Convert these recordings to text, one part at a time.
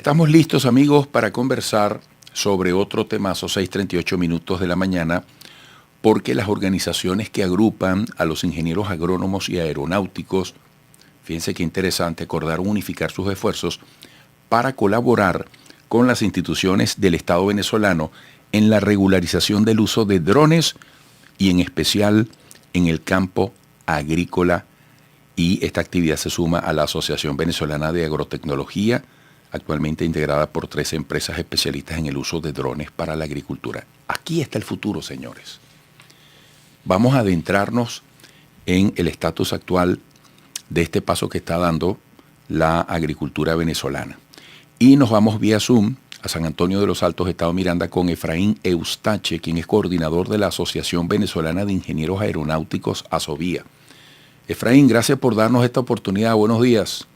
Estamos listos, amigos, para conversar sobre otro temazo, 6:38 minutos de la mañana, porque las organizaciones que agrupan a los ingenieros agrónomos y aeronáuticos, fíjense qué interesante, acordaron unificar sus esfuerzos para colaborar con las instituciones del Estado venezolano en la regularización del uso de drones y en especial en el campo agrícola. Y esta actividad se suma a la Asociación Venezolana de Agrotecnología, actualmente integrada por 13 empresas especialistas en el uso de drones para la agricultura. Aquí está el futuro, señores. Vamos a adentrarnos en el estatus actual de este paso que está dando la agricultura venezolana. Y nos vamos vía Zoom a San Antonio de los Altos, Estado Miranda, con Efraín Eustache, quien es coordinador de la Asociación Venezolana de Ingenieros Aeronáuticos, ASOVIA. Efraín, gracias por darnos esta oportunidad. Buenos días.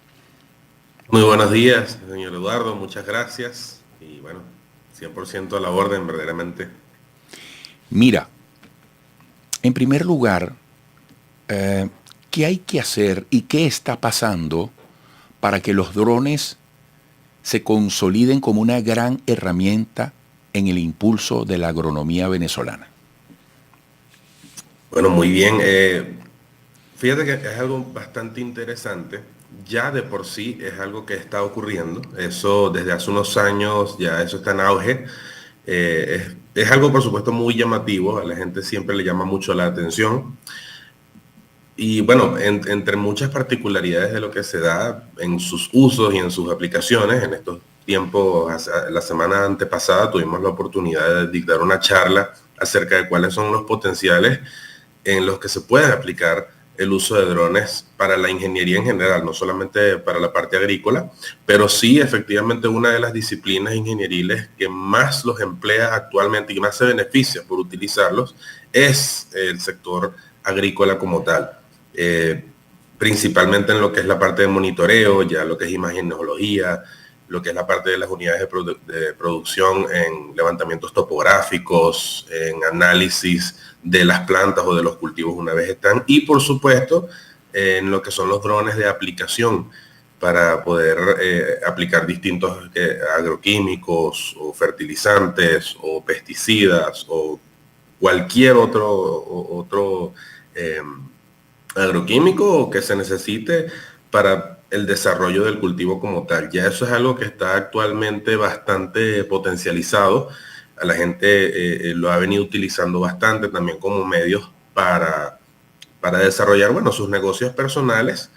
Muy buenos días, señor Eduardo, muchas gracias. Y bueno, 100% a la orden, verdaderamente. Mira, en primer lugar, ¿qué hay que hacer y qué está pasando para que los drones se consoliden como una gran herramienta en el impulso de la agronomía venezolana? Bueno, muy bien. Fíjate que es algo bastante interesante. Ya de por sí es algo que está ocurriendo. Eso desde hace unos años ya eso está en auge. Es algo, por supuesto, muy llamativo. A la gente siempre le llama mucho la atención. Y bueno, entre muchas particularidades de lo que se da en sus usos y en sus aplicaciones, en estos tiempos, la semana antepasada tuvimos la oportunidad de dictar una charla acerca de cuáles son los potenciales en los que se puede aplicar el uso de drones para la ingeniería en general, no solamente para la parte agrícola, pero sí efectivamente una de las disciplinas ingenieriles que más los emplea actualmente y más se beneficia por utilizarlos es el sector agrícola como tal. Principalmente en lo que es la parte de monitoreo, ya lo que es imagenología, lo que es la parte de las unidades de producción en levantamientos topográficos, en análisis de las plantas o de los cultivos una vez están, y por supuesto en lo que son los drones de aplicación para poder aplicar distintos agroquímicos o fertilizantes o pesticidas o cualquier otro agroquímico que se necesite para el desarrollo del cultivo como tal. Ya eso es algo que está actualmente bastante potencializado. A la gente lo ha venido utilizando bastante también como medios para desarrollar, bueno, sus negocios personales.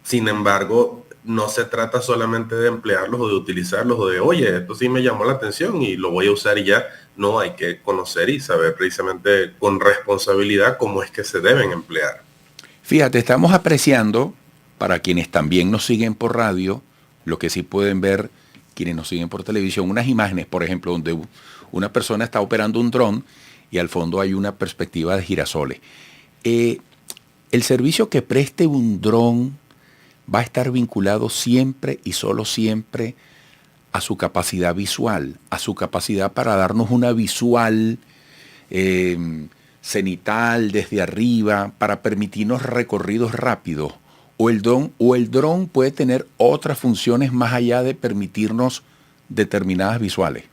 Sin embargo, no se trata solamente de emplearlos o de utilizarlos o de, oye, esto sí me llamó la atención y lo voy a usar y ya. No, hay que conocer y saber precisamente con responsabilidad cómo es que se deben emplear. Fíjate, estamos apreciando, para quienes también nos siguen por radio, lo que sí pueden ver quienes nos siguen por televisión, unas imágenes, por ejemplo, donde una persona está operando un dron y al fondo hay una perspectiva de girasoles. El servicio que preste un dron va a estar vinculado siempre y solo siempre a su capacidad visual, a su capacidad para darnos una visual cenital desde arriba, para permitirnos recorridos rápidos. O el dron puede tener otras funciones más allá de permitirnos determinadas visuales.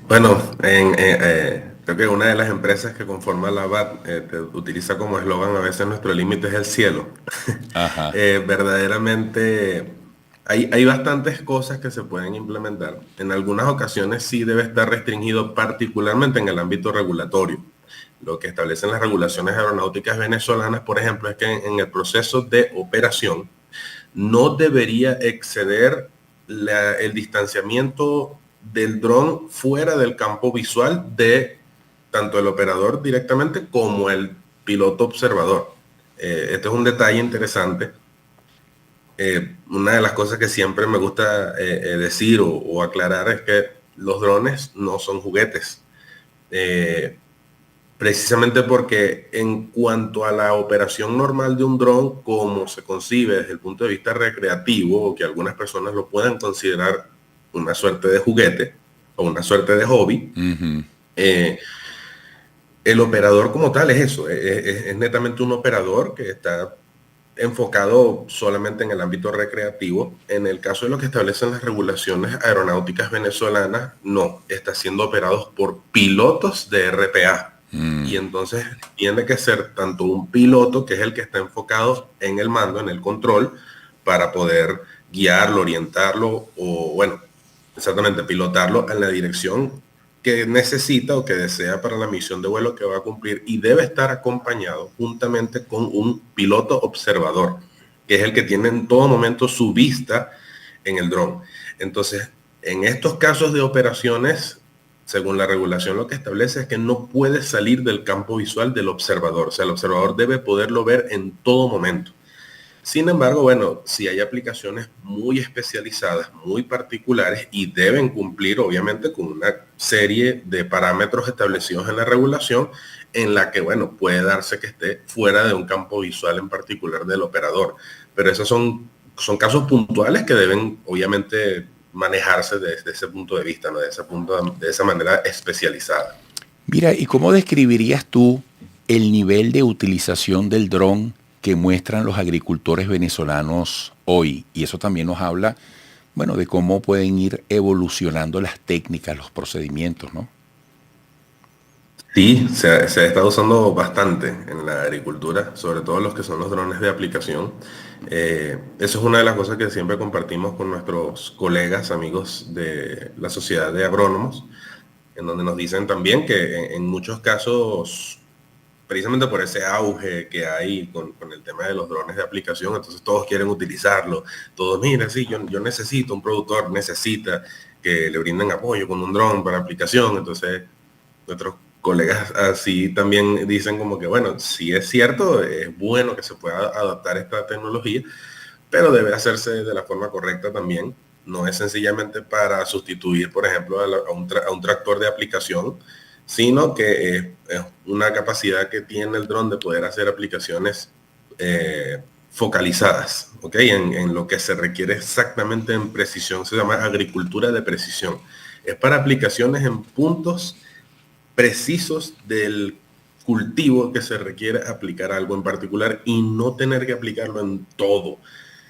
Bueno, creo que una de las empresas que conforma la VAT utiliza como eslogan a veces nuestro límite es el cielo. Ajá. Verdaderamente hay bastantes cosas que se pueden implementar. En algunas ocasiones sí debe estar restringido particularmente en el ámbito regulatorio. Lo que establecen las regulaciones aeronáuticas venezolanas, por ejemplo, es que en el proceso de operación no debería exceder el distanciamiento del dron fuera del campo visual de tanto el operador directamente como el piloto observador. Este es un detalle interesante. Una de las cosas que siempre me gusta decir o aclarar es que los drones no son juguetes. Precisamente porque en cuanto a la operación normal de un dron, como se concibe desde el punto de vista recreativo, o que algunas personas lo puedan considerar una suerte de juguete o una suerte de hobby, el operador como tal es eso, es netamente un operador que está enfocado solamente en el ámbito recreativo. En el caso de lo que establecen las regulaciones aeronáuticas venezolanas, no, está siendo operados por pilotos de RPA. Y entonces tiene que ser tanto un piloto, que es el que está enfocado en el mando, en el control, para poder guiarlo, orientarlo o, bueno, exactamente, pilotarlo en la dirección que necesita o que desea para la misión de vuelo que va a cumplir, y debe estar acompañado juntamente con un piloto observador, que es el que tiene en todo momento su vista en el dron. Entonces, en estos casos de operaciones, según la regulación, lo que establece es que no puede salir del campo visual del observador. O sea, el observador debe poderlo ver en todo momento. Sin embargo, bueno, si hay aplicaciones muy especializadas, muy particulares, y deben cumplir obviamente con una serie de parámetros establecidos en la regulación, en la que, bueno, puede darse que esté fuera de un campo visual en particular del operador. Pero esos son casos puntuales que deben obviamente manejarse desde ese punto de vista, ¿no? De esa manera especializada. Mira, ¿y cómo describirías tú el nivel de utilización del dron que muestran los agricultores venezolanos hoy? Y eso también nos habla, bueno, de cómo pueden ir evolucionando las técnicas, los procedimientos, ¿no? Sí, se ha estado usando bastante en la agricultura, sobre todo los que son los drones de aplicación. Eso es una de las cosas que siempre compartimos con nuestros colegas, amigos de la Sociedad de Agrónomos, en donde nos dicen también que en muchos casos, precisamente por ese auge que hay con el tema de los drones de aplicación, entonces todos quieren utilizarlo. Todos, mira, sí, yo necesito, un productor necesita que le brinden apoyo con un dron para aplicación. Entonces nuestros colegas así también dicen como que, bueno, sí es cierto, es bueno que se pueda adaptar esta tecnología, pero debe hacerse de la forma correcta también. No es sencillamente para sustituir, por ejemplo, a un tractor de aplicación, sino que es una capacidad que tiene el dron de poder hacer aplicaciones focalizadas, ¿ok? En lo que se requiere exactamente en precisión. Se llama agricultura de precisión. Es para aplicaciones en puntos precisos del cultivo que se requiere aplicar algo en particular, y no tener que aplicarlo en todo.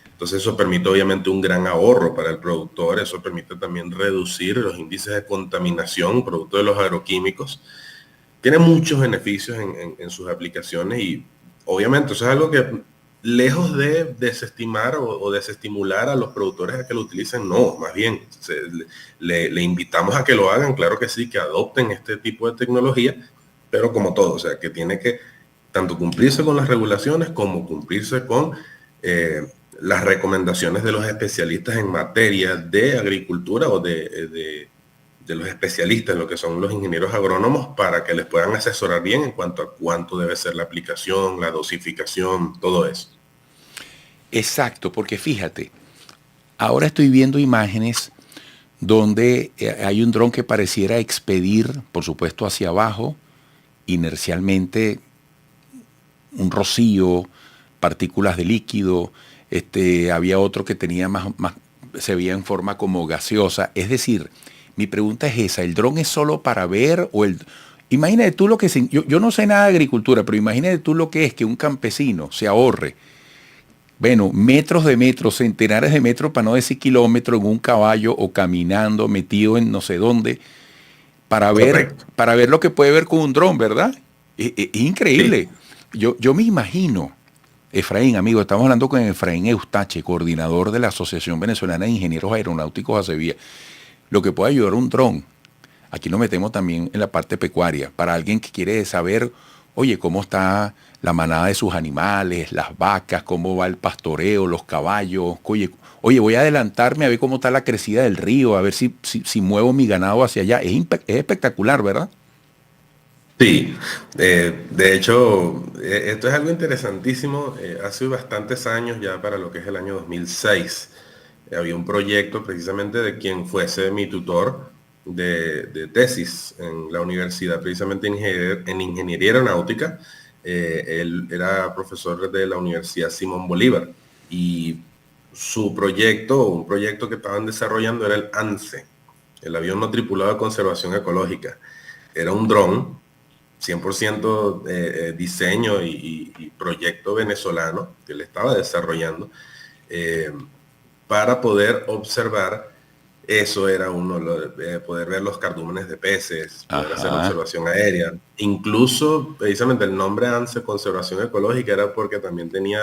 Entonces eso permite obviamente un gran ahorro para el productor. Eso permite también reducir los índices de contaminación producto de los agroquímicos. Tiene muchos beneficios en sus aplicaciones, y obviamente eso es algo que, lejos de desestimar o desestimular a los productores a que lo utilicen, no, más bien le invitamos a que lo hagan, claro que sí, que adopten este tipo de tecnología, pero como todo, o sea, que tiene que tanto cumplirse con las regulaciones como cumplirse con las recomendaciones de los especialistas en materia de agricultura, o de los especialistas, lo que son los ingenieros agrónomos, para que les puedan asesorar bien en cuanto a cuánto debe ser la aplicación, la dosificación, todo eso. Exacto, porque fíjate, ahora estoy viendo imágenes donde hay un dron que pareciera expedir, por supuesto, hacia abajo, inercialmente, un rocío, partículas de líquido. Había otro que tenía se veía en forma como gaseosa. Es decir, mi pregunta es esa: ¿el dron es solo para ver o el... Imagínate tú lo que... Yo no sé nada de agricultura, pero imagínate tú lo que es que un campesino se ahorre, bueno, metros de metros, centenares de metros, para no decir kilómetros, en un caballo o caminando, metido en no sé dónde, Correcto. para ver lo que puede ver con un dron, ¿verdad? Es Sí. increíble. Yo me imagino, Efraín, amigo, estamos hablando con Efraín Eustache, coordinador de la Asociación Venezolana de Ingenieros Aeronáuticos ACEVIA, lo que puede ayudar un dron. Aquí nos metemos también en la parte pecuaria, para alguien que quiere saber, oye, cómo está la manada de sus animales, las vacas, cómo va el pastoreo, los caballos. Oye, voy a adelantarme a ver cómo está la crecida del río, a ver si muevo mi ganado hacia allá. Es espectacular, ¿verdad? Sí, de hecho, esto es algo interesantísimo. Hace bastantes años, ya para lo que es el año 2006, había un proyecto precisamente de quien fuese mi tutor de tesis en la universidad, precisamente en ingeniería aeronáutica. Él era profesor de la Universidad Simón Bolívar, y su proyecto, un proyecto que estaban desarrollando, era el ANSE, el avión no tripulado de conservación ecológica. Era un dron 100% diseño y proyecto venezolano que él estaba desarrollando, para poder observar. Eso era uno, poder ver los cardúmenes de peces, poder hacer observación aérea. Incluso, precisamente el nombre ANSE, Conservación Ecológica, era porque también tenía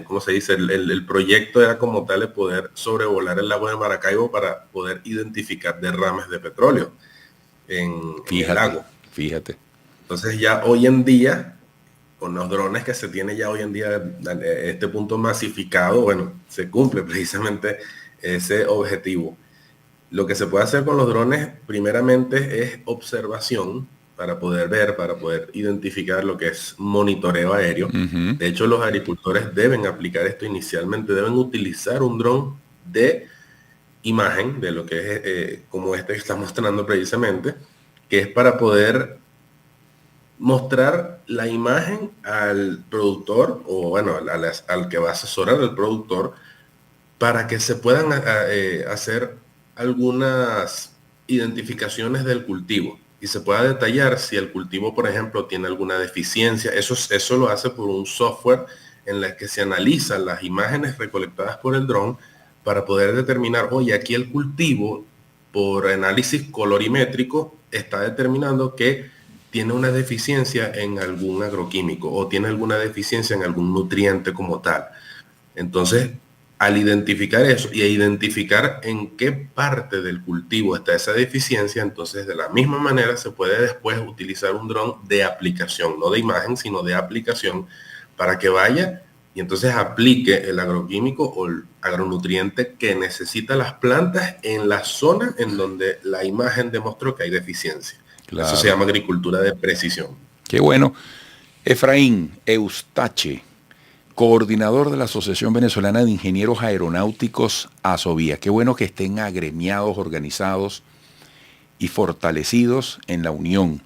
¿cómo se dice? El proyecto era como tal de poder sobrevolar el lago de Maracaibo para poder identificar derrames de petróleo en el lago. Fíjate. Entonces ya hoy en día, con los drones que se tiene ya hoy en día, este punto masificado, bueno, se cumple precisamente ese objetivo. Lo que se puede hacer con los drones, primeramente, es observación para poder ver, para poder identificar lo que es monitoreo aéreo. De hecho, los agricultores deben aplicar esto inicialmente, deben utilizar un dron de imagen, de lo que es como este que está mostrando precisamente, que es para poder mostrar la imagen al productor, o bueno, al que va a asesorar al productor, para que se puedan hacer algunas identificaciones del cultivo y se pueda detallar si el cultivo, por ejemplo, tiene alguna deficiencia. Eso lo hace por un software en el que se analizan las imágenes recolectadas por el dron para poder determinar, oye, aquí el cultivo, por análisis colorimétrico, está determinando que tiene una deficiencia en algún agroquímico o tiene alguna deficiencia en algún nutriente como tal. Entonces, al identificar eso y a identificar en qué parte del cultivo está esa deficiencia, entonces de la misma manera se puede después utilizar un dron de aplicación, no de imagen, sino de aplicación, para que vaya y entonces aplique el agroquímico o el agronutriente que necesitan las plantas en la zona en donde la imagen demostró que hay deficiencia. Claro. Eso se llama agricultura de precisión. Qué bueno. Efraín Eustache, coordinador de la Asociación Venezolana de Ingenieros Aeronáuticos, ASOVIA. Qué bueno que estén agremiados, organizados y fortalecidos en la unión,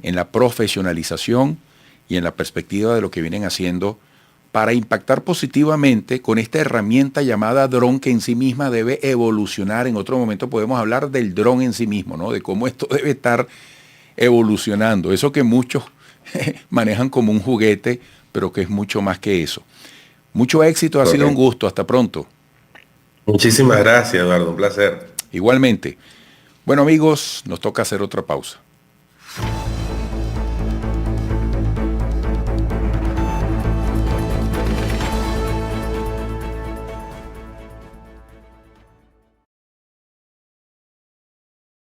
en la profesionalización y en la perspectiva de lo que vienen haciendo para impactar positivamente con esta herramienta llamada dron, que en sí misma debe evolucionar. En otro momento podemos hablar del dron en sí mismo, ¿no? De cómo esto debe estar evolucionando. Eso que muchos manejan como un juguete, pero que es mucho más que eso. Mucho éxito, ha sido un gusto. Hasta pronto. Muchísimas gracias, Eduardo. Un placer. Igualmente. Bueno, amigos, nos toca hacer otra pausa.